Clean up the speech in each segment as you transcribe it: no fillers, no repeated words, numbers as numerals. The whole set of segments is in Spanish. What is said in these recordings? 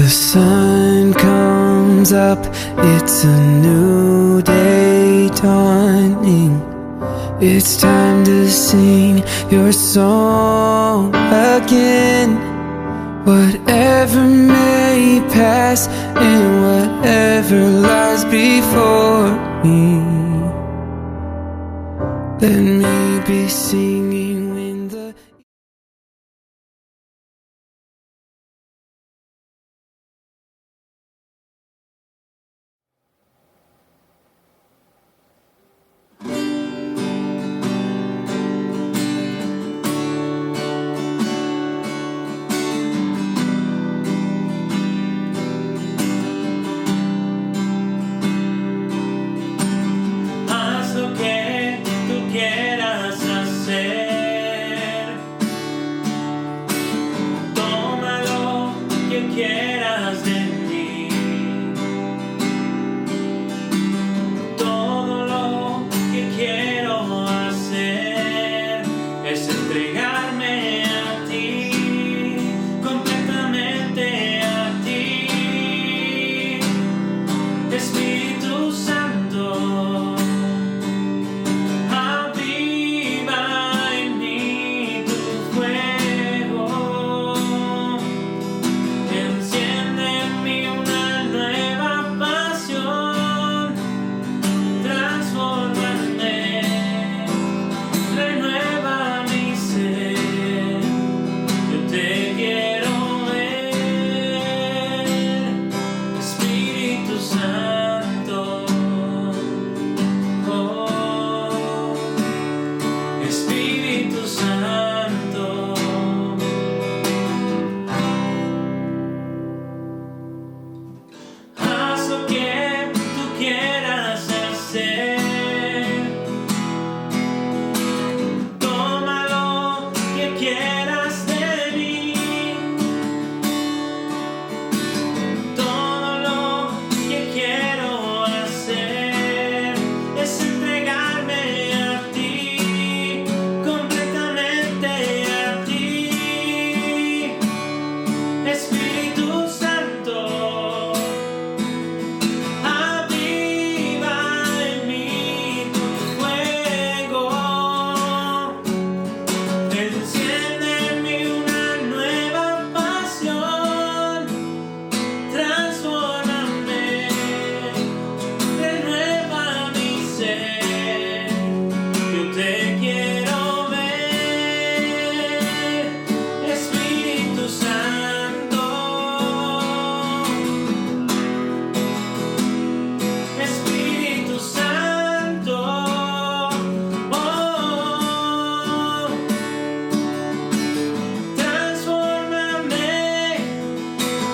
The sun comes up, it's a new day dawning. It's time to sing your song again. Whatever may pass and whatever lies before me, let me be singing when the haz lo que tú quieras hacer. Toma lo que quieras de mí. Todo lo que quiero hacer es entregarme a ti, completamente a ti, Espíritu Santo. Aviva en mí tu fuego, enciende en mí una nueva pasión, transfórmame, renueva mi ser, yo te quiero ver, Espíritu Santo. Oh, Espíritu Santo. Haz lo que tú quieras hacer. Toma lo que quieras de mí. Todo lo que quiero hacer es entregarme a ti, completamente a ti, Espíritu Santo. Aviva en mí tu fuego, enciende en mí una nueva pasión, transfórmame, renueva mi ser, yo te quiero ver, Espíritu Santo. Espíritu Santo, oh, transfórmame,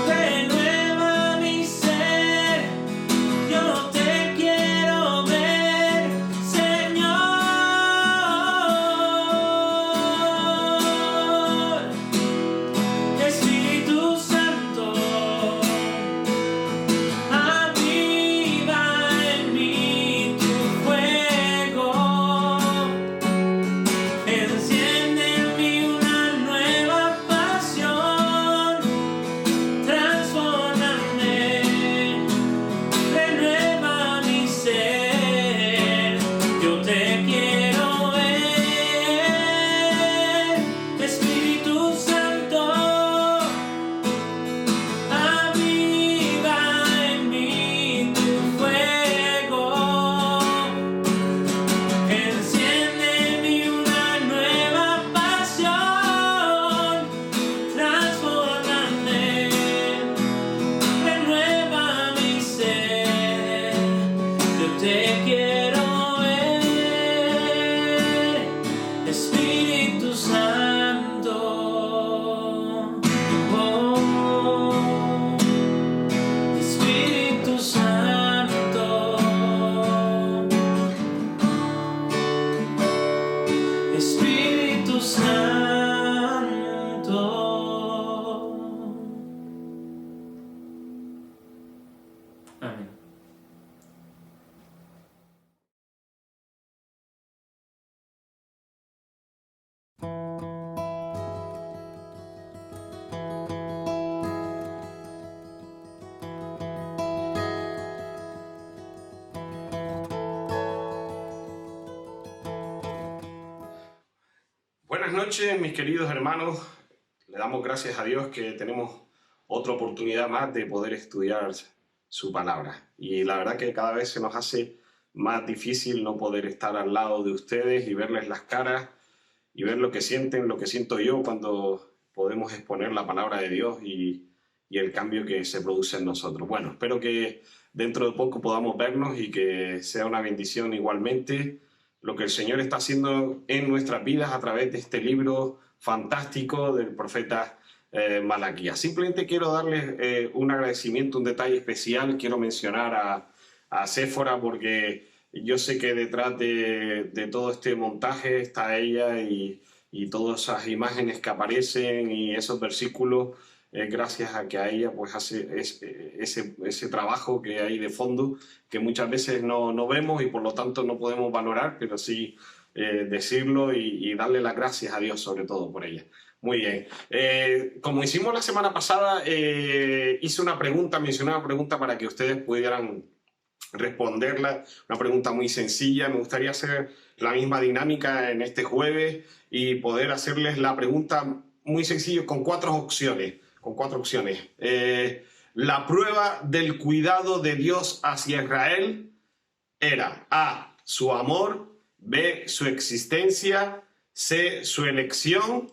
renueva mi ser, yo te quiero ver, Señor. Espíritu Santo, aviva en mí tu fuego, enciende en mí una nueva pasión, transfórmame, renueva mi ser, yo te quiero ver, Espíritu Santo. Aviva en mí tu fuego, enciende en mí una nueva pasión, transfórmame, renueva mi ser, yo te quiero ver, Espíritu Santo. Oh, Espíritu Santo, Espíritu Santo. Amén. Buenas noches, mis queridos hermanos. Le damos gracias a Dios que tenemos otra oportunidad más de poder estudiar su palabra. Y la verdad que cada vez se nos hace más difícil no poder estar al lado de ustedes y verles las caras y ver lo que sienten, lo que siento yo cuando podemos exponer la palabra de Dios y el cambio que se produce en nosotros. Bueno, espero que dentro de poco podamos vernos y que sea una bendición igualmente lo que el Señor está haciendo en nuestras vidas a través de este libro fantástico del profeta Malaquías. Simplemente quiero darles un agradecimiento, un detalle especial. Quiero mencionar a Séfora porque yo sé que detrás de todo este montaje está ella y todas esas imágenes que aparecen y esos versículos, gracias a que a ella pues hace ese trabajo que hay de fondo que muchas veces no vemos y por lo tanto no podemos valorar, pero sí decirlo y darle las gracias a Dios sobre todo por ella. Muy bien. Como hicimos la semana pasada, hice una pregunta, mencioné una pregunta para que ustedes pudieran responderla, una pregunta muy sencilla. Me gustaría hacer la misma dinámica en este jueves y poder hacerles la pregunta muy sencilla con cuatro opciones. La prueba del cuidado de Dios hacia Israel era A, su amor, B, su existencia, C, su elección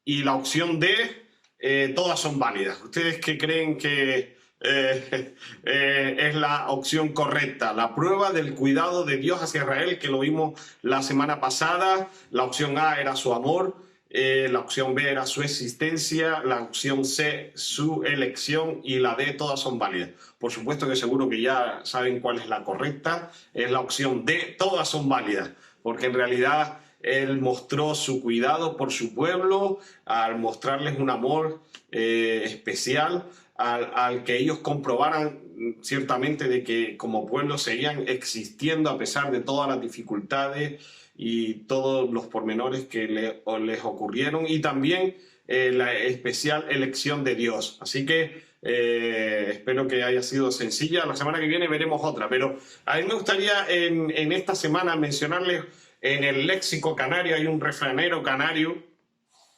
y la opción D, todas son válidas. ¿Ustedes qué creen que es la opción correcta? La prueba del cuidado de Dios hacia Israel, que lo vimos la semana pasada. La opción A era su amor, la opción B era su existencia, la opción C su elección y la D todas son válidas. Por supuesto que seguro que ya saben cuál es la correcta, es la opción D, todas son válidas, porque en realidad Él mostró su cuidado por su pueblo al mostrarles un amor especial, al que ellos comprobaran ciertamente de que como pueblo seguían existiendo a pesar de todas las dificultades y todos los pormenores que les ocurrieron, y también la especial elección de Dios. Así que espero que haya sido sencilla. La semana que viene veremos otra, pero a mí me gustaría en esta semana mencionarles, en el léxico canario hay un refranero canario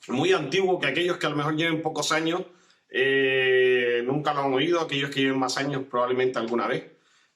muy antiguo que aquellos que a lo mejor lleven pocos años nunca lo han oído, aquellos que lleven más años probablemente alguna vez.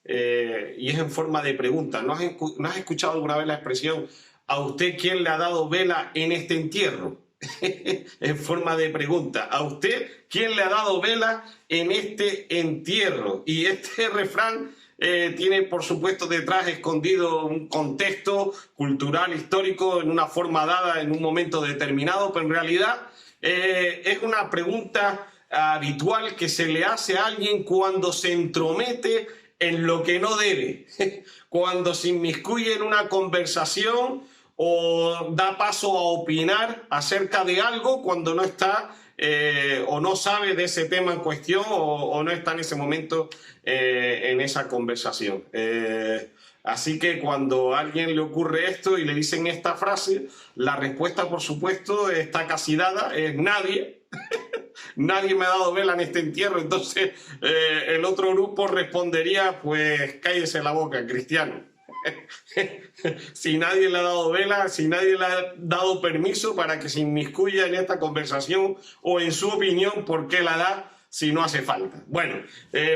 Y es en forma de pregunta. ¿No has escuchado alguna vez la expresión "a usted quién le ha dado vela en este entierro"? En forma de pregunta. ¿A usted quién le ha dado vela en este entierro? Y este refrán tiene por supuesto detrás escondido un contexto cultural, histórico, en una forma dada en un momento determinado, pero en realidad es una pregunta habitual que se le hace a alguien cuando se entromete en lo que no debe, cuando se inmiscuye en una conversación o da paso a opinar acerca de algo cuando no está o no sabe de ese tema en cuestión o no está en ese momento en esa conversación. Así que cuando a alguien le ocurre esto y le dicen esta frase, la respuesta, por supuesto, está casi dada, es nadie. Nadie me ha dado vela en este entierro. Entonces el otro grupo respondería, pues cállese la boca, cristiano. Si nadie le ha dado vela, si nadie le ha dado permiso para que se inmiscuya en esta conversación o en su opinión, ¿por qué la da si no hace falta? Bueno,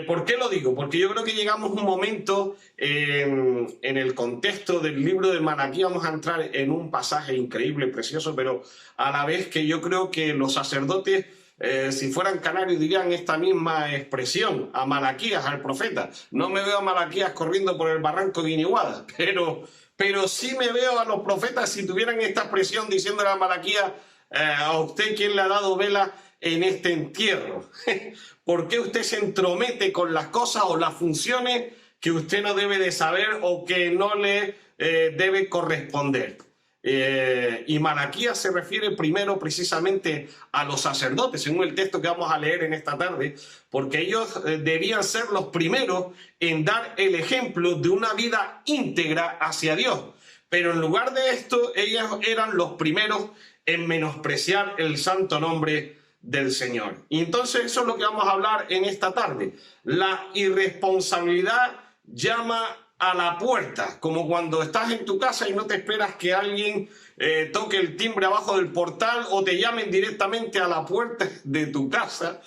¿por qué lo digo? Porque yo creo que llegamos a un momento en el contexto del libro de Malaquías, vamos a entrar en un pasaje increíble, precioso, pero a la vez que yo creo que los sacerdotes, si fueran canarios, dirían esta misma expresión a Malaquías, al profeta. No me veo a Malaquías corriendo por el barranco de Guiniguada, pero sí me veo a los profetas si tuvieran esta expresión diciéndole a Malaquías, ¿a usted quién le ha dado vela en este entierro? ¿Por qué usted se entromete con las cosas o las funciones que usted no debe de saber o que no le debe corresponder? Y Malaquías se refiere primero precisamente a los sacerdotes, según el texto que vamos a leer en esta tarde, porque ellos debían ser los primeros en dar el ejemplo de una vida íntegra hacia Dios. Pero en lugar de esto, ellos eran los primeros en menospreciar el santo nombre del Señor. Y entonces eso es lo que vamos a hablar en esta tarde. La irresponsabilidad llama a la puerta, como cuando estás en tu casa y no te esperas que alguien toque el timbre abajo del portal o te llamen directamente a la puerta de tu casa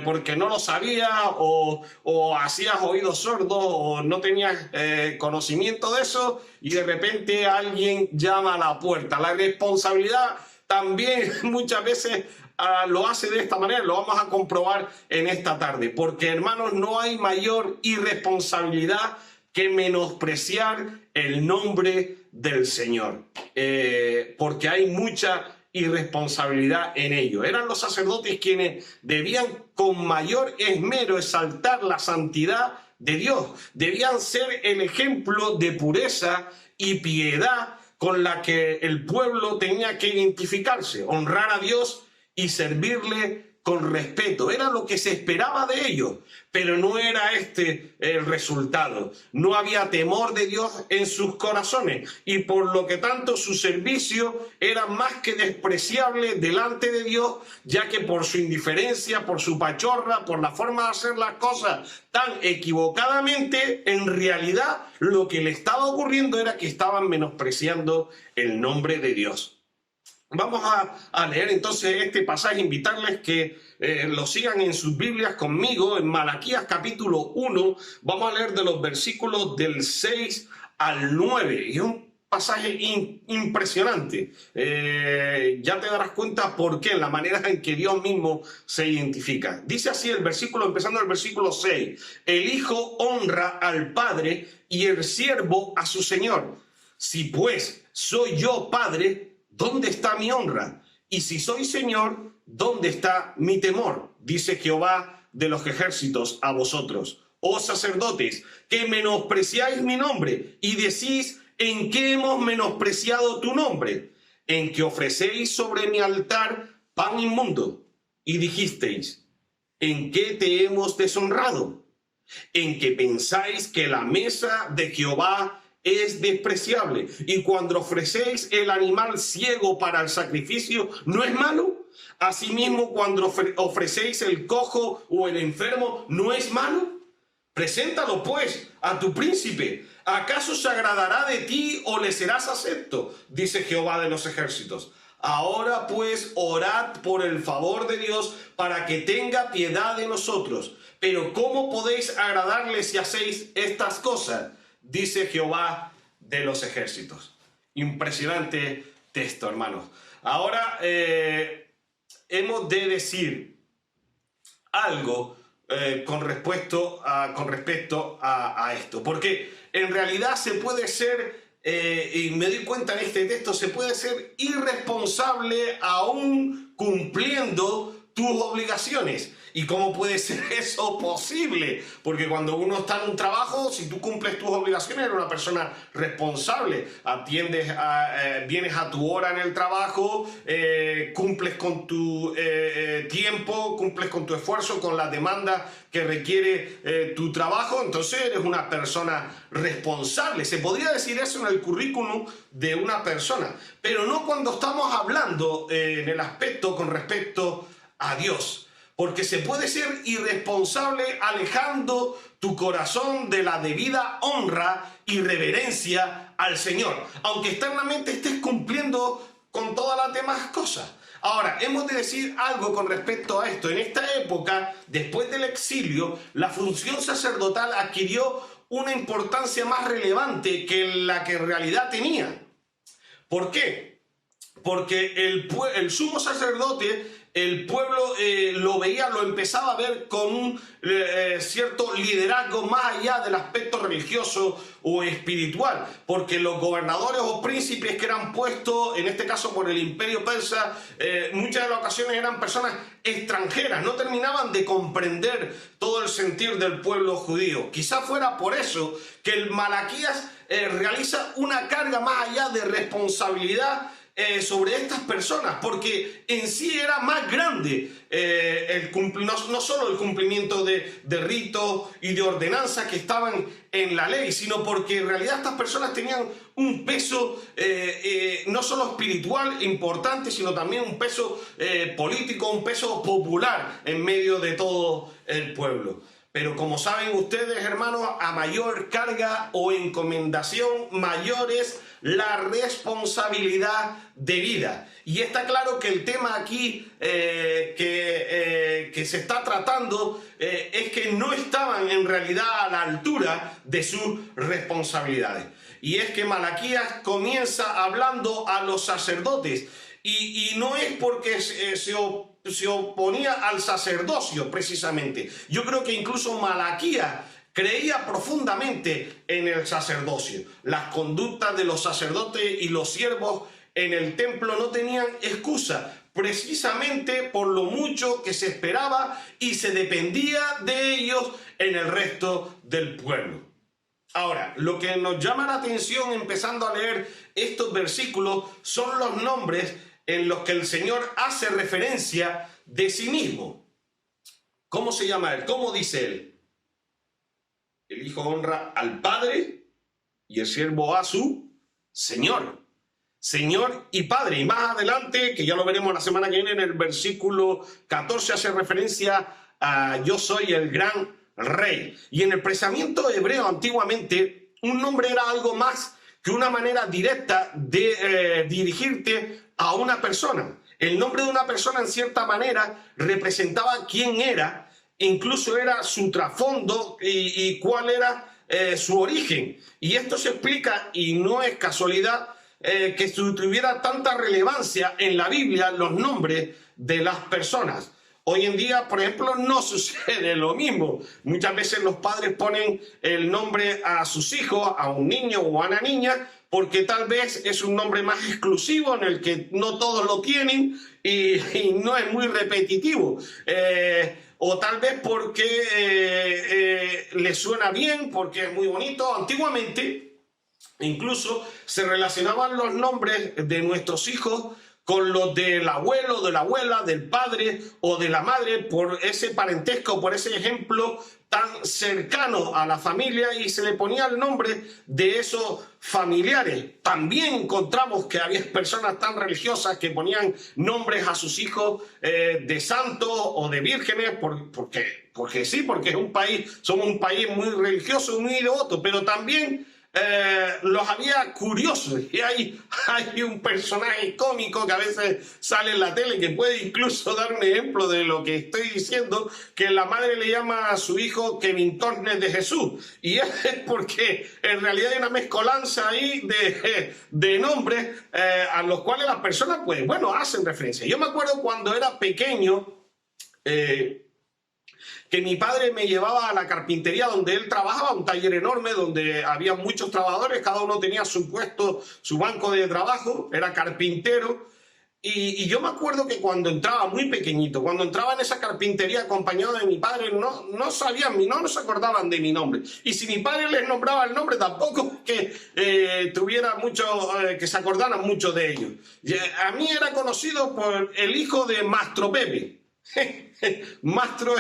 porque no lo sabías o hacías oídos sordos o no tenías conocimiento de eso y de repente alguien llama a la puerta. La responsabilidad también muchas veces lo hace de esta manera, lo vamos a comprobar en esta tarde, porque hermanos, no hay mayor irresponsabilidad que menospreciar el nombre del Señor, porque hay mucha irresponsabilidad en ello. Eran los sacerdotes quienes debían con mayor esmero exaltar la santidad de Dios, debían ser el ejemplo de pureza y piedad con la que el pueblo tenía que identificarse, honrar a Dios y servirle con respeto. Era lo que se esperaba de ellos, pero no era este el resultado. No había temor de Dios en sus corazones y por lo que tanto su servicio era más que despreciable delante de Dios, ya que por su indiferencia, por su pachorra, por la forma de hacer las cosas tan equivocadamente, en realidad lo que le estaba ocurriendo era que estaban menospreciando el nombre de Dios. Vamos a leer entonces este pasaje, invitarles que lo sigan en sus Biblias conmigo, en Malaquías capítulo 1, vamos a leer de los versículos del 6 al 9, y es un pasaje impresionante. Ya te darás cuenta por qué, en la manera en que Dios mismo se identifica. Dice así el versículo, empezando el versículo 6, el hijo honra al padre y el siervo a su señor. Si pues soy yo padre, ¿dónde está mi honra? Y si soy Señor, ¿dónde está mi temor? Dice Jehová de los ejércitos a vosotros, oh sacerdotes, que menospreciáis mi nombre y decís, ¿en qué hemos menospreciado tu nombre? En que ofrecéis sobre mi altar pan inmundo. Y dijisteis, ¿en qué te hemos deshonrado? En que pensáis que la mesa de Jehová es despreciable, y cuando ofrecéis el animal ciego para el sacrificio, ¿no es malo? Asimismo, cuando ofrecéis el cojo o el enfermo, ¿no es malo? Preséntalo pues a tu príncipe. ¿Acaso se agradará de ti o le serás acepto? Dice Jehová de los ejércitos. Ahora pues orad por el favor de Dios para que tenga piedad de nosotros. Pero ¿cómo podéis agradarle si hacéis estas cosas? Dice Jehová de los ejércitos. Impresionante texto, hermanos. Ahora hemos de decir algo con respecto a esto, porque en realidad se puede ser, y me doy cuenta en este texto, se puede ser irresponsable aún cumpliendo tus obligaciones. ¿Y cómo puede ser eso posible? Porque cuando uno está en un trabajo, si tú cumples tus obligaciones, eres una persona responsable. Vienes a tu hora en el trabajo, cumples con tu tiempo, cumples con tu esfuerzo, con las demandas que requiere tu trabajo. Entonces eres una persona responsable. Se podría decir eso en el currículum de una persona, pero no cuando estamos hablando en el aspecto con respecto a Dios. Porque se puede ser irresponsable alejando tu corazón de la debida honra y reverencia al Señor, aunque externamente estés cumpliendo con todas las demás cosas. Ahora, hemos de decir algo con respecto a esto. En esta época, después del exilio, la función sacerdotal adquirió una importancia más relevante que la que en realidad tenía. ¿Por qué? Porque el sumo sacerdote, el pueblo lo veía, lo empezaba a ver con un cierto liderazgo más allá del aspecto religioso o espiritual, porque los gobernadores o príncipes que eran puestos, en este caso por el imperio persa, muchas de las ocasiones eran personas extranjeras, no terminaban de comprender todo el sentir del pueblo judío. Quizás fuera por eso que el Malaquías realiza una carga más allá de responsabilidad sobre estas personas, porque en sí era más grande no solo el cumplimiento de ritos y de ordenanzas que estaban en la ley, sino porque en realidad estas personas tenían un peso no solo espiritual importante, sino también un peso político, un peso popular en medio de todo el pueblo. Pero como saben ustedes, hermanos, a mayor carga o encomendación, mayor es la responsabilidad debida. Y está claro que el tema aquí que se está tratando es que no estaban en realidad a la altura de sus responsabilidades. Y es que Malaquías comienza hablando a los sacerdotes y no es porque se oponía al sacerdocio precisamente. Yo creo que incluso Malaquías creía profundamente en el sacerdocio. Las conductas de los sacerdotes y los siervos en el templo no tenían excusa, precisamente por lo mucho que se esperaba y se dependía de ellos en el resto del pueblo. Ahora, lo que nos llama la atención empezando a leer estos versículos son los nombres en los que el Señor hace referencia de sí mismo. ¿Cómo se llama él? ¿Cómo dice él? El Hijo honra al Padre y el siervo a su Señor. Señor y Padre. Y más adelante, que ya lo veremos la semana que viene, en el versículo 14 hace referencia a yo soy el gran Rey. Y en el pensamiento hebreo antiguamente, un nombre era algo más que una manera directa de dirigirte a una persona. El nombre de una persona en cierta manera representaba quién era, incluso era su trasfondo y cuál era su origen. Y esto se explica, y no es casualidad, que tuviera tanta relevancia en la Biblia los nombres de las personas. Hoy en día, por ejemplo, no sucede lo mismo. Muchas veces los padres ponen el nombre a sus hijos, a un niño o a una niña, porque tal vez es un nombre más exclusivo en el que no todos lo tienen y no es muy repetitivo. O tal vez porque le suena bien, porque es muy bonito. Antiguamente, incluso se relacionaban los nombres de nuestros hijos con los del abuelo, de la abuela, del padre o de la madre, por ese parentesco, por ese ejemplo tan cercano a la familia, y se le ponía el nombre de esos familiares. También encontramos que había personas tan religiosas que ponían nombres a sus hijos de santos o de vírgenes, porque sí, porque es un país, somos un país muy religioso, muy devoto, pero también los había curiosos, y hay un personaje cómico que a veces sale en la tele que puede incluso dar un ejemplo de lo que estoy diciendo, que la madre le llama a su hijo Kevin Tornes de Jesús, y es porque en realidad hay una mezcolanza ahí de nombres a los cuales las personas pues bueno hacen referencia. Yo me acuerdo cuando era pequeño que mi padre me llevaba a la carpintería donde él trabajaba, un taller enorme donde había muchos trabajadores, cada uno tenía su puesto, su banco de trabajo, era carpintero. Y yo me acuerdo que cuando entraba, muy pequeñito, cuando entraba en esa carpintería acompañado de mi padre, no sabían, no se acordaban de mi nombre. Y si mi padre les nombraba el nombre, tampoco que tuviera mucho, que se acordaran mucho de ellos. A mí era conocido por el hijo de Mastro Pepe. Mastro,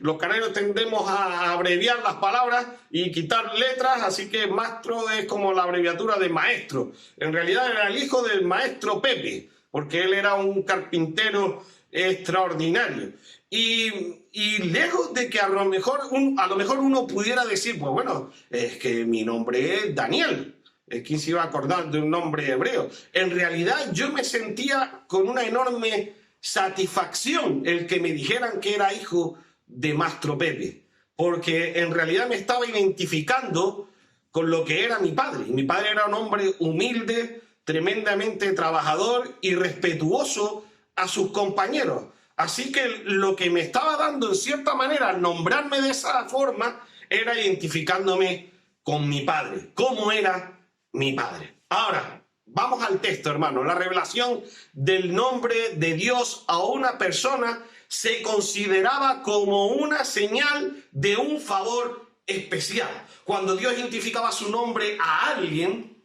los canarios tendemos a abreviar las palabras y quitar letras, así que Mastro es como la abreviatura de maestro. En realidad era el hijo del maestro Pepe, porque él era un carpintero extraordinario. Y lejos de que a lo mejor uno pudiera decir, pues bueno, es que mi nombre es Daniel. ¿Quién se iba a acordar de un nombre hebreo? En realidad yo me sentía con una enorme satisfacción el que me dijeran que era hijo de Mastro Pepe, porque en realidad me estaba identificando con lo que era mi padre. Mi padre era un hombre humilde, tremendamente trabajador y respetuoso a sus compañeros. Así que lo que me estaba dando en cierta manera al nombrarme de esa forma era identificándome con mi padre, cómo era mi padre. Ahora, vamos al texto, hermano. La revelación del nombre de Dios a una persona se consideraba como una señal de un favor especial. Cuando Dios identificaba su nombre a alguien,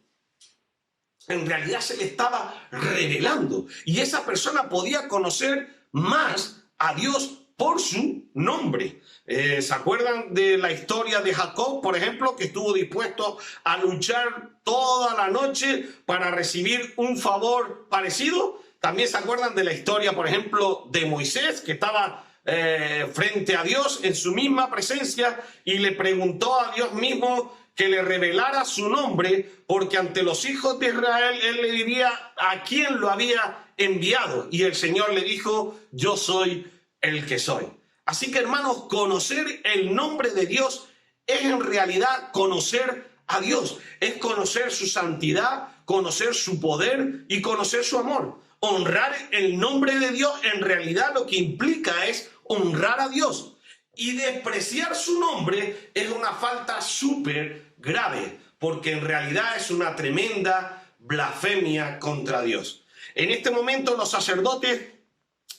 en realidad se le estaba revelando. Y esa persona podía conocer más a Dios por su nombre. ¿Se acuerdan de la historia de Jacob, por ejemplo, que estuvo dispuesto a luchar toda la noche para recibir un favor parecido? También se acuerdan de la historia, por ejemplo, de Moisés, que estaba frente a Dios en su misma presencia y le preguntó a Dios mismo que le revelara su nombre, porque ante los hijos de Israel él le diría a quién lo había enviado. Y el Señor le dijo: yo soy el que soy. Así que, hermanos, conocer el nombre de Dios es en realidad conocer a Dios, es conocer su santidad, conocer su poder y conocer su amor. Honrar el nombre de Dios en realidad lo que implica es honrar a Dios. Y despreciar su nombre es una falta súper grave, porque en realidad es una tremenda blasfemia contra Dios. En este momento los sacerdotes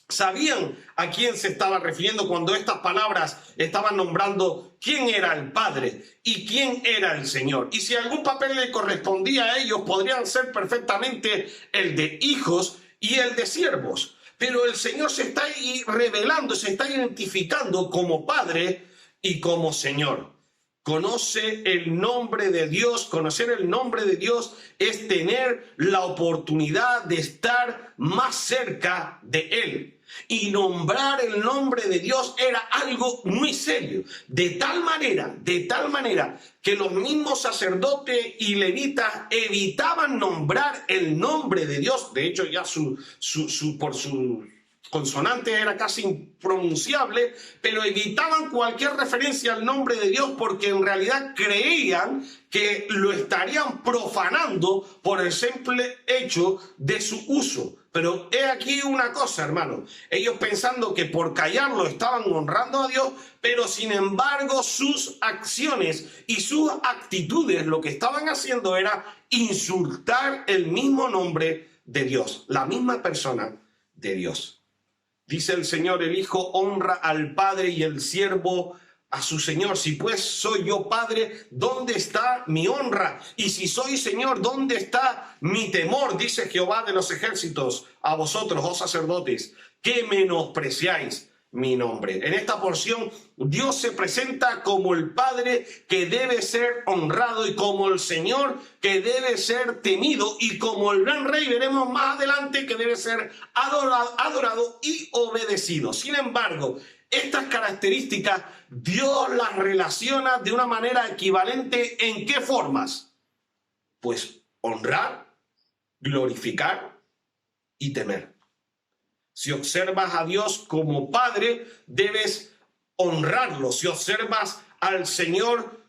sabían a quién se estaba refiriendo cuando estas palabras estaban nombrando quién era el Padre y quién era el Señor. Y si algún papel le correspondía a ellos, podrían ser perfectamente el de hijos y el de siervos. Pero el Señor se está revelando, se está identificando como Padre y como Señor. Conoce el nombre de Dios. Conocer el nombre de Dios es tener la oportunidad de estar más cerca de Él. Y nombrar el nombre de Dios era algo muy serio. De tal manera que los mismos sacerdotes y levitas evitaban nombrar el nombre de Dios. De hecho, ya por su consonante era casi impronunciable, pero evitaban cualquier referencia al nombre de Dios porque en realidad creían que lo estarían profanando por el simple hecho de su uso. Pero he aquí una cosa, hermano. Ellos pensando que por callarlo estaban honrando a Dios, pero sin embargo sus acciones y sus actitudes lo que estaban haciendo era insultar el mismo nombre de Dios, la misma persona de Dios. Dice el Señor: el Hijo honra al Padre y el siervo a su Señor. Si pues soy yo Padre, ¿dónde está mi honra? Y si soy Señor, ¿dónde está mi temor? Dice Jehová de los ejércitos a vosotros, oh sacerdotes, que menospreciáis mi nombre. En esta porción, Dios se presenta como el Padre que debe ser honrado y como el Señor que debe ser temido y como el gran Rey, veremos más adelante, que debe ser adorado y obedecido. Sin embargo, estas características Dios las relaciona de una manera equivalente. ¿En qué formas? Pues honrar, glorificar y temer. Si observas a Dios como Padre, debes honrarlo. Si observas al Señor,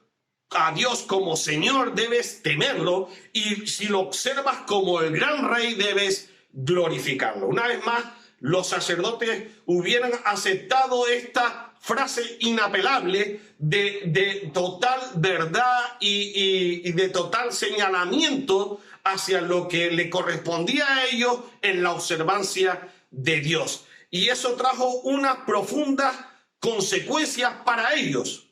a Dios como Señor, debes temerlo. Y si lo observas como el gran Rey, debes glorificarlo. Una vez más, los sacerdotes hubieran aceptado esta frase inapelable de total verdad y de total señalamiento hacia lo que le correspondía a ellos en la observancia de Dios. Y eso trajo unas profundas consecuencias para ellos,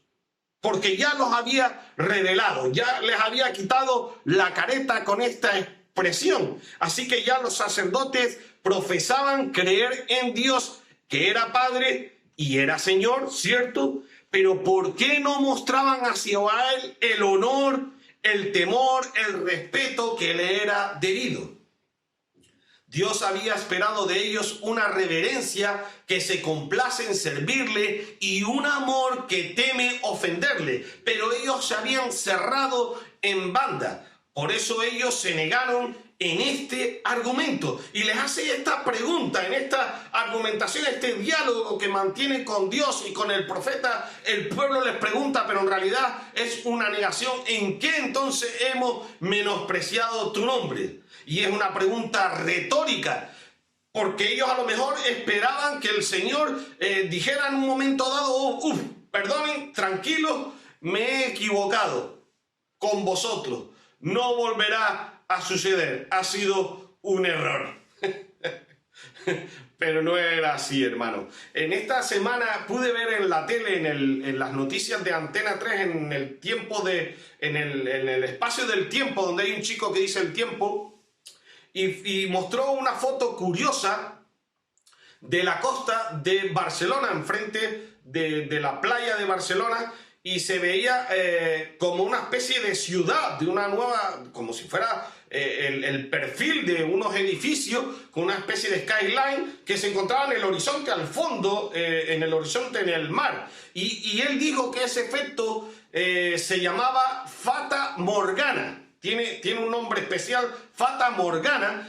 porque ya los había revelado, ya les había quitado la careta con esta expresión. Así que ya los sacerdotes profesaban creer en Dios, que era Padre y era Señor, ¿cierto? Pero ¿por qué no mostraban hacia Él el honor, el temor, el respeto que le era debido? Dios había esperado de ellos una reverencia que se complace en servirle y un amor que teme ofenderle, pero ellos se habían cerrado en banda. Por eso ellos se negaron en este argumento y les hace esta pregunta, en esta argumentación, este diálogo que mantiene con Dios y con el profeta. El pueblo les pregunta, pero en realidad es una negación: ¿en qué entonces hemos menospreciado tu nombre? Y es una pregunta retórica, porque ellos a lo mejor esperaban que el Señor dijera en un momento dado: perdonen, tranquilos, me he equivocado con vosotros, no volverá a suceder, ha sido un error. Pero no era así, hermano. En esta semana pude ver en la tele, en las noticias de Antena 3, en el espacio del tiempo, donde hay un chico que dice el tiempo, y mostró una foto curiosa de la costa de Barcelona, enfrente de la playa de Barcelona, y se veía como una especie de ciudad, de una nueva, como si fuera el perfil de unos edificios con una especie de skyline que se encontraba en el horizonte, al fondo, en el horizonte, en el mar. Y él dijo que ese efecto se llamaba Fata Morgana. Tiene un nombre especial, Fata Morgana.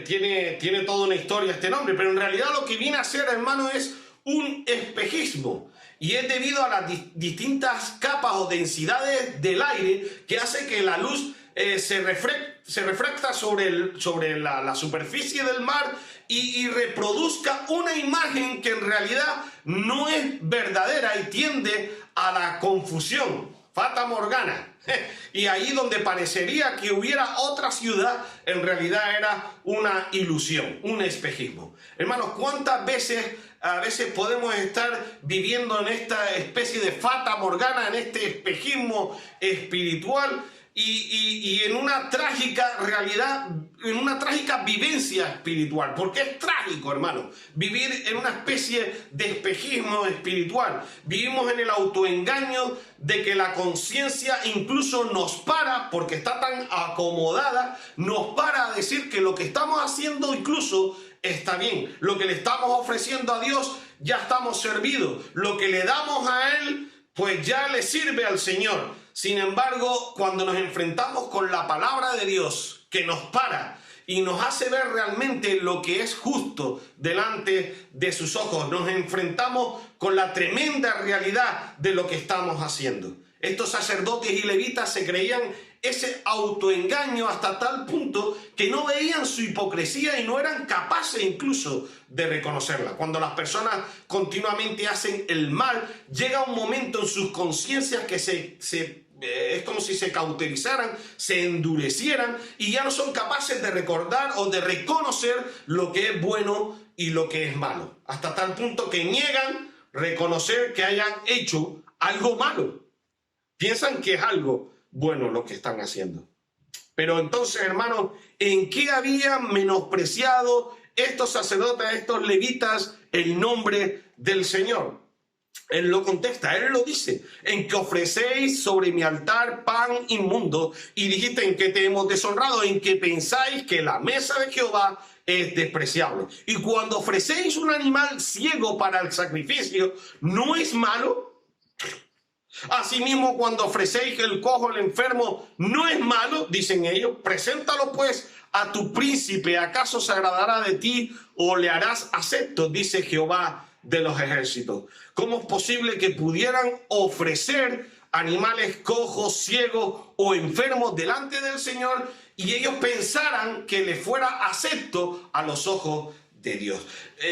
Tiene toda una historia este nombre, pero en realidad lo que viene a ser, hermano, es un espejismo. Y es debido a las distintas capas o densidades del aire que hace que la luz se refracta sobre la superficie del mar y reproduzca una imagen que en realidad no es verdadera y tiende a la confusión. Fata Morgana. Y ahí donde parecería que hubiera otra ciudad, en realidad era una ilusión, un espejismo. Hermanos, ¿cuántas veces a veces podemos estar viviendo en esta especie de Fata Morgana, en este espejismo espiritual y en una trágica realidad, en una trágica vivencia espiritual? Porque es trágico, hermano, vivir en una especie de espejismo espiritual. Vivimos en el autoengaño de que la conciencia incluso nos para, porque está tan acomodada, nos para a decir que lo que estamos haciendo incluso está bien. Lo que le estamos ofreciendo a Dios, ya estamos servidos. Lo que le damos a Él, pues ya le sirve al Señor. Sin embargo, cuando nos enfrentamos con la palabra de Dios, que nos para y nos hace ver realmente lo que es justo delante de sus ojos, nos enfrentamos con la tremenda realidad de lo que estamos haciendo. Estos sacerdotes y levitas se creían ese autoengaño hasta tal punto que no veían su hipocresía y no eran capaces incluso de reconocerla. Cuando las personas continuamente hacen el mal, llega un momento en sus conciencias que es como si se cauterizaran, se endurecieran y ya no son capaces de recordar o de reconocer lo que es bueno y lo que es malo. Hasta tal punto que niegan reconocer que hayan hecho algo malo. Piensan que es algo bueno lo que están haciendo. Pero entonces, hermanos, ¿en qué habían menospreciado estos sacerdotes, estos levitas, el nombre del Señor? Él lo contesta, él lo dice: en que ofrecéis sobre mi altar pan inmundo, y dijiste: en que te hemos deshonrado, en que pensáis que la mesa de Jehová es despreciable. Y cuando ofrecéis un animal ciego para el sacrificio, ¿no es malo? Asimismo, cuando ofrecéis el cojo, el enfermo, ¿no es malo? Dicen ellos. Preséntalo pues a tu príncipe, ¿acaso se agradará de ti o le harás acepto? Dice Jehová de los ejércitos. ¿Cómo es posible que pudieran ofrecer animales cojos, ciegos o enfermos delante del Señor y ellos pensaran que le fuera acepto a los ojos de Dios?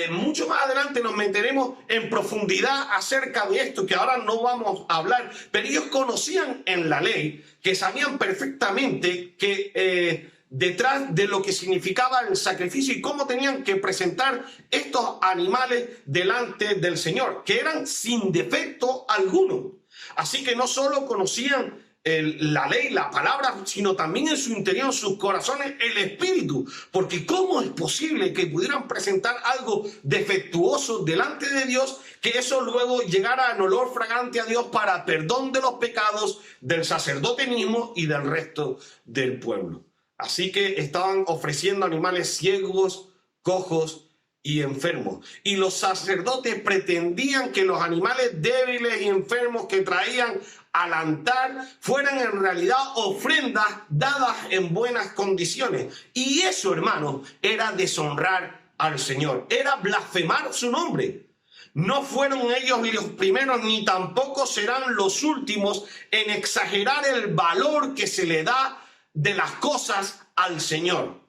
Mucho más adelante nos meteremos en profundidad acerca de esto, que ahora no vamos a hablar, pero ellos conocían en la ley, que sabían perfectamente que detrás de lo que significaba el sacrificio y cómo tenían que presentar estos animales delante del Señor, que eran sin defecto alguno. Así que no solo conocían la ley, la palabra, sino también en su interior, en sus corazones, el espíritu. Porque ¿cómo es posible que pudieran presentar algo defectuoso delante de Dios, que eso luego llegara en olor fragante a Dios para perdón de los pecados del sacerdote mismo y del resto del pueblo? Así que estaban ofreciendo animales ciegos, cojos y enfermos. Y los sacerdotes pretendían que los animales débiles y enfermos que traían al altar fueran en realidad ofrendas dadas en buenas condiciones. Y eso, hermanos, era deshonrar al Señor, era blasfemar su nombre. No fueron ellos los primeros, ni tampoco serán los últimos en exagerar el valor que se le da de las cosas al Señor.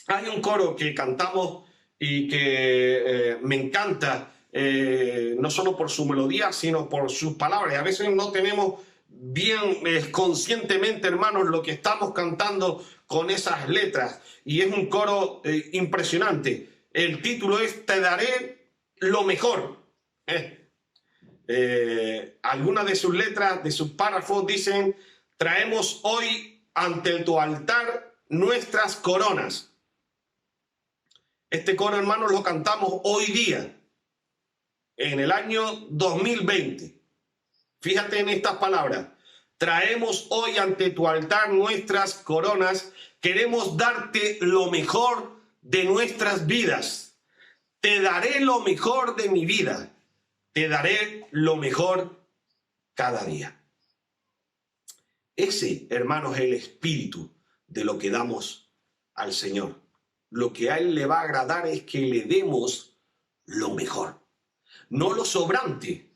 Hay un coro que cantamos y que me encanta, no solo por su melodía, sino por sus palabras. A veces no tenemos bien conscientemente, hermanos, lo que estamos cantando con esas letras. Y es un coro impresionante. El título es Te daré lo mejor. Algunas de sus letras, de sus párrafos dicen: traemos hoy ante tu altar nuestras coronas. Este coro, hermanos, lo cantamos hoy día, en el año 2020. Fíjate en estas palabras. Traemos hoy ante tu altar nuestras coronas. Queremos darte lo mejor de nuestras vidas. Te daré lo mejor de mi vida. Te daré lo mejor cada día. Ese, hermanos, es el espíritu de lo que damos al Señor. Lo que a Él le va a agradar es que le demos lo mejor. No lo sobrante,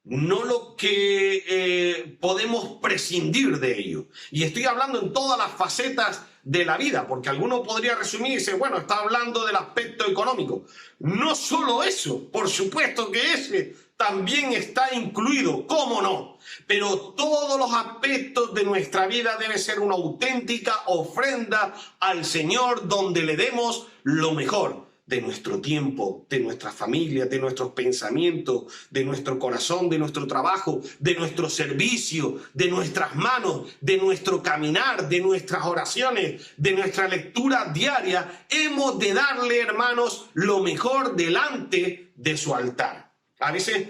no lo que podemos prescindir de ello. Y estoy hablando en todas las facetas de la vida, porque alguno podría resumir y decir, bueno, está hablando del aspecto económico. No solo eso, por supuesto que ese también está incluido, ¿cómo no? Pero todos los aspectos de nuestra vida deben ser una auténtica ofrenda al Señor, donde le demos lo mejor de nuestro tiempo, de nuestra familia, de nuestros pensamientos, de nuestro corazón, de nuestro trabajo, de nuestro servicio, de nuestras manos, de nuestro caminar, de nuestras oraciones, de nuestra lectura diaria. Hemos de darle, hermanos, lo mejor delante de su altar. A veces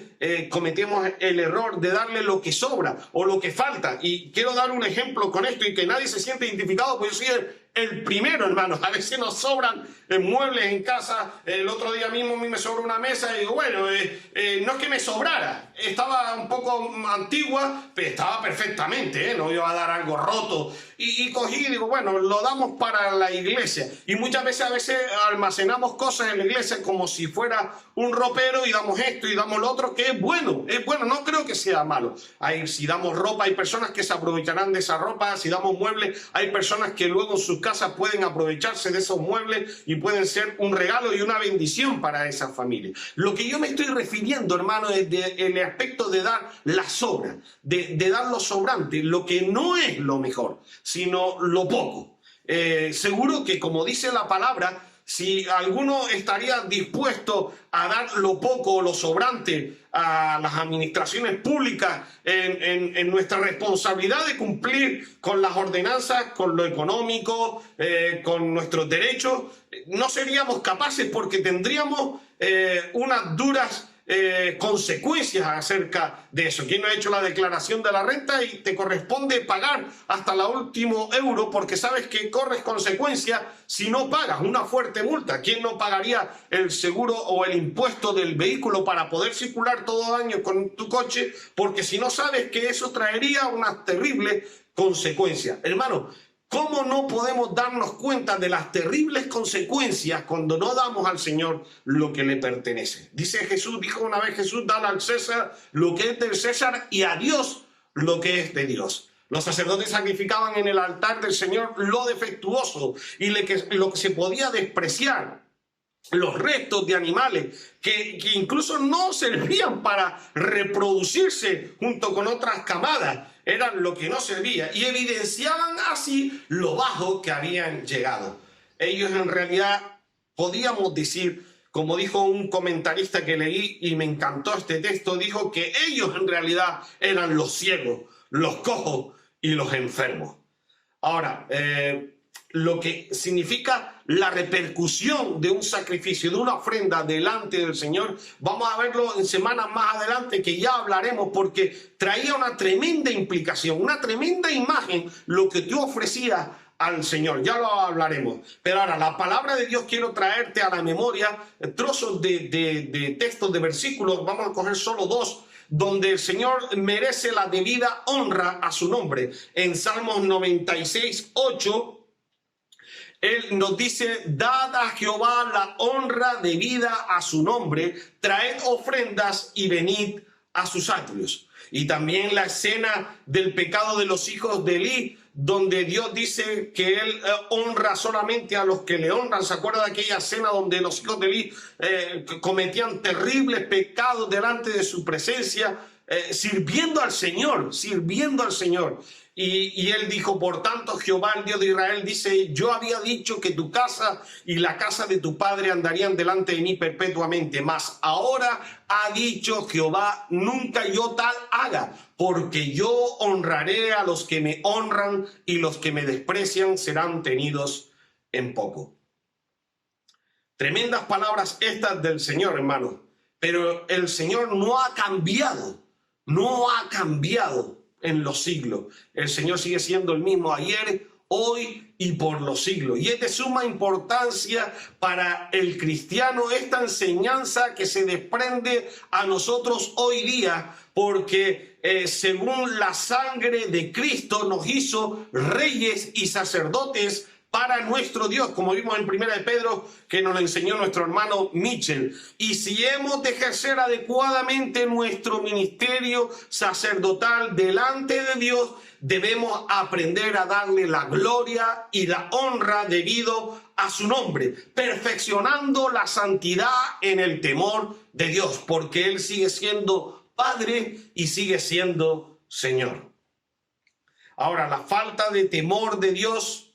cometemos el error de darle lo que sobra o lo que falta. Y quiero dar un ejemplo con esto y que nadie se siente identificado, porque yo soy el primero, hermanos. A veces nos sobran muebles en casa. El otro día mismo a mí me sobró una mesa y digo, bueno, no es que me sobrara. Estaba un poco antigua, pero estaba perfectamente, no iba a dar algo roto. Y cogí y digo, bueno, lo damos para la iglesia. Y muchas veces almacenamos cosas en la iglesia como si fuera un ropero y damos esto y damos lo otro, que es bueno, no creo que sea malo. Si damos ropa, hay personas que se aprovecharán de esa ropa. Si damos muebles, hay personas que luego en sus casas pueden aprovecharse de esos muebles y pueden ser un regalo y una bendición para esa familia. Lo que yo me estoy refiriendo, hermano, es el aspecto de dar la sobra, de dar lo sobrante, lo que no es lo mejor, sino lo poco. Seguro que, como dice la palabra, si alguno estaría dispuesto a dar lo poco o lo sobrante a las administraciones públicas en nuestra responsabilidad de cumplir con las ordenanzas, con lo económico, con nuestros derechos, no seríamos capaces, porque tendríamos unas duras consecuencias acerca de eso. ¿Quién no ha hecho la declaración de la renta y te corresponde pagar hasta el último euro, porque sabes que corres consecuencias si no pagas una fuerte multa? ¿Quién no pagaría el seguro o el impuesto del vehículo para poder circular todo año con tu coche? Porque si no sabes que eso traería unas terribles consecuencias. Hermano, ¿cómo no podemos darnos cuenta de las terribles consecuencias cuando no damos al Señor lo que le pertenece? Dijo una vez Jesús, dale al César lo que es del César y a Dios lo que es de Dios. Los sacerdotes sacrificaban en el altar del Señor lo defectuoso y lo que se podía despreciar. Los restos de animales que incluso no servían para reproducirse junto con otras camadas, eran lo que no servía, y evidenciaban así lo bajo que habían llegado. Ellos en realidad, podíamos decir, como dijo un comentarista que leí y me encantó este texto, dijo que ellos en realidad eran los ciegos, los cojos y los enfermos. Ahora, lo que significa la repercusión de un sacrificio, de una ofrenda delante del Señor, vamos a verlo en semanas más adelante, que ya hablaremos, porque traía una tremenda implicación, una tremenda imagen lo que tú ofrecías al Señor. Ya lo hablaremos. Pero ahora, la palabra de Dios, quiero traerte a la memoria trozos de textos, de versículos. Vamos a coger solo dos, donde el Señor merece la debida honra a su nombre. En Salmos 96, 8, Él nos dice, dad a Jehová la honra debida a su nombre, traed ofrendas y venid a sus atrios. Y también la escena del pecado de los hijos de Elí, donde Dios dice que Él honra solamente a los que le honran. ¿Se acuerda de aquella escena donde los hijos de Elí cometían terribles pecados delante de su presencia, sirviendo al Señor? Y él dijo, por tanto, Jehová, el Dios de Israel, dice, yo había dicho que tu casa y la casa de tu padre andarían delante de mí perpetuamente, mas ahora ha dicho Jehová, nunca yo tal haga, porque yo honraré a los que me honran y los que me desprecian serán tenidos en poco. Tremendas palabras estas del Señor, hermano, pero el Señor no ha cambiado no ha cambiado en los siglos. El Señor sigue siendo el mismo ayer, hoy y por los siglos. Y es de suma importancia para el cristiano esta enseñanza que se desprende a nosotros hoy día, porque según la sangre de Cristo nos hizo reyes y sacerdotes para nuestro Dios, como vimos en 1 de Pedro, que nos lo enseñó nuestro hermano Mitchell. Y si hemos de ejercer adecuadamente nuestro ministerio sacerdotal delante de Dios, debemos aprender a darle la gloria y la honra debido a su nombre, perfeccionando la santidad en el temor de Dios, porque Él sigue siendo Padre y sigue siendo Señor. Ahora, la falta de temor de Dios,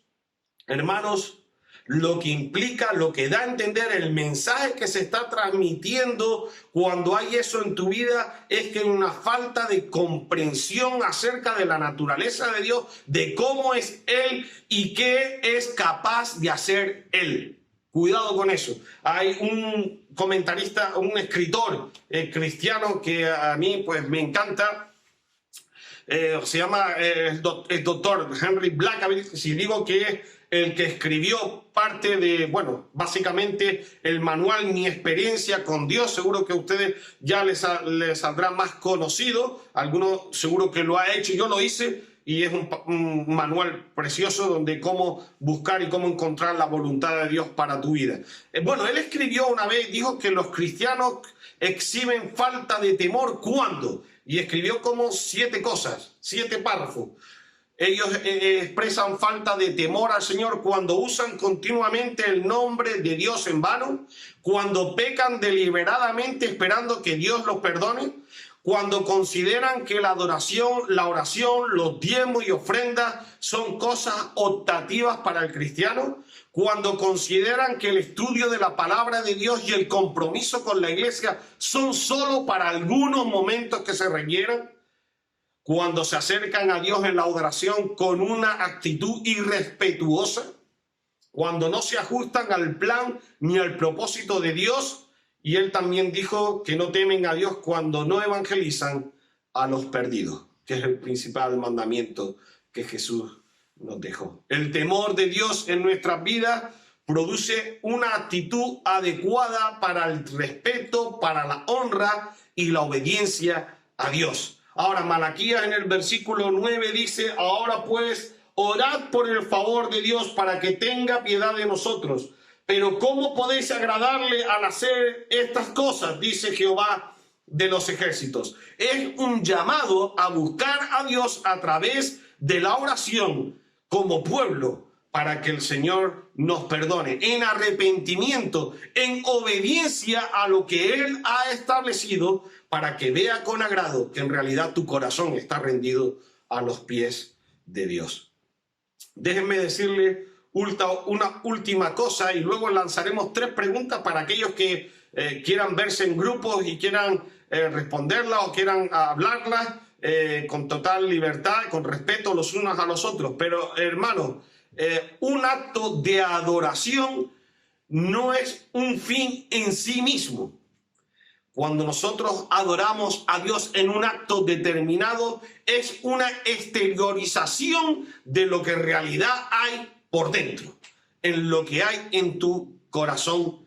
hermanos, lo que implica, lo que da a entender el mensaje que se está transmitiendo cuando hay eso en tu vida, es que hay una falta de comprensión acerca de la naturaleza de Dios, de cómo es Él y qué es capaz de hacer Él. Cuidado con eso. Hay un comentarista, un escritor cristiano que a mí pues me encanta. Se llama el doctor Henry Blackaby. Si digo que es el que escribió parte de, bueno, básicamente el manual Mi Experiencia con Dios, seguro que a ustedes ya les saldrá más conocido. Algunos seguro que lo ha hecho, yo lo hice, y es un manual precioso donde cómo buscar y cómo encontrar la voluntad de Dios para tu vida. Bueno, él escribió una vez, dijo que los cristianos exhiben falta de temor. ¿Cuándo? Y escribió como 7 cosas, 7 párrafos. Ellos expresan falta de temor al Señor cuando usan continuamente el nombre de Dios en vano, cuando pecan deliberadamente esperando que Dios los perdone, cuando consideran que la adoración, la oración, los diezmos y ofrendas son cosas optativas para el cristiano, cuando consideran que el estudio de la palabra de Dios y el compromiso con la iglesia son solo para algunos momentos que se requieran, cuando se acercan a Dios en la adoración con una actitud irrespetuosa, cuando no se ajustan al plan ni al propósito de Dios. Y él también dijo que no temen a Dios cuando no evangelizan a los perdidos, que es el principal mandamiento que Jesús nos dejó. El temor de Dios en nuestras vidas produce una actitud adecuada para el respeto, para la honra y la obediencia a Dios. Ahora, Malaquías en el versículo 9 dice: ahora pues, orad por el favor de Dios para que tenga piedad de nosotros. Pero ¿cómo podéis agradarle al hacer estas cosas? Dice Jehová de los ejércitos. Es un llamado a buscar a Dios a través de la oración como pueblo para que el Señor nos perdone, en arrepentimiento, en obediencia a lo que Él ha establecido, para que vea con agrado que en realidad tu corazón está rendido a los pies de Dios. Déjenme decirle una última cosa y luego lanzaremos 3 preguntas para aquellos que quieran verse en grupos y quieran responderlas o quieran hablarlas con total libertad, con respeto los unos a los otros. Pero hermanos, un acto de adoración no es un fin en sí mismo. Cuando nosotros adoramos a Dios en un acto determinado, es una exteriorización de lo que en realidad hay por dentro, en lo que hay en tu corazón,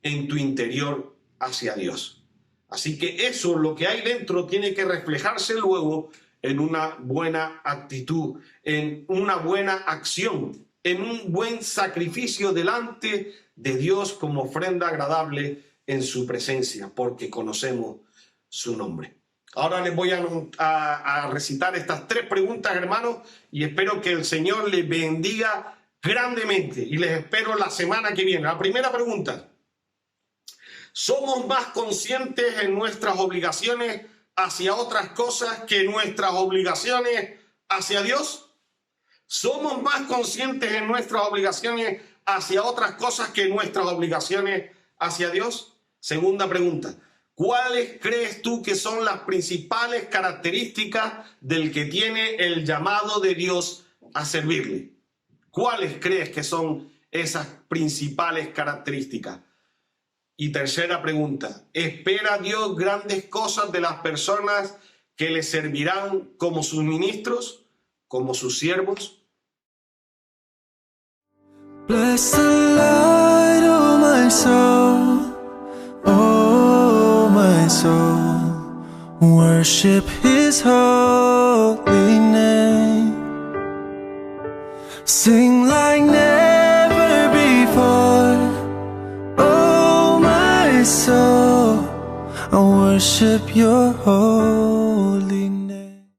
en tu interior hacia Dios. Así que eso, lo que hay dentro, tiene que reflejarse luego en una buena actitud, en una buena acción, en un buen sacrificio delante de Dios como ofrenda agradable en su presencia, porque conocemos su nombre. Ahora les voy a recitar estas 3 preguntas, hermanos, y espero que el Señor les bendiga grandemente y les espero la semana que viene. La primera pregunta: ¿somos más conscientes en nuestras obligaciones hacia otras cosas que nuestras obligaciones hacia Dios? ¿Somos más conscientes en nuestras obligaciones hacia otras cosas que nuestras obligaciones hacia Dios? Segunda pregunta: ¿cuáles crees tú que son las principales características del que tiene el llamado de Dios a servirle? ¿Cuáles crees que son esas principales características? Y tercera pregunta: ¿espera Dios grandes cosas de las personas que le servirán como sus ministros, como sus siervos. Bless the Lord, oh my soul, oh my soul, worship his holy name. Sing like never before, oh my soul, I worship your holy name.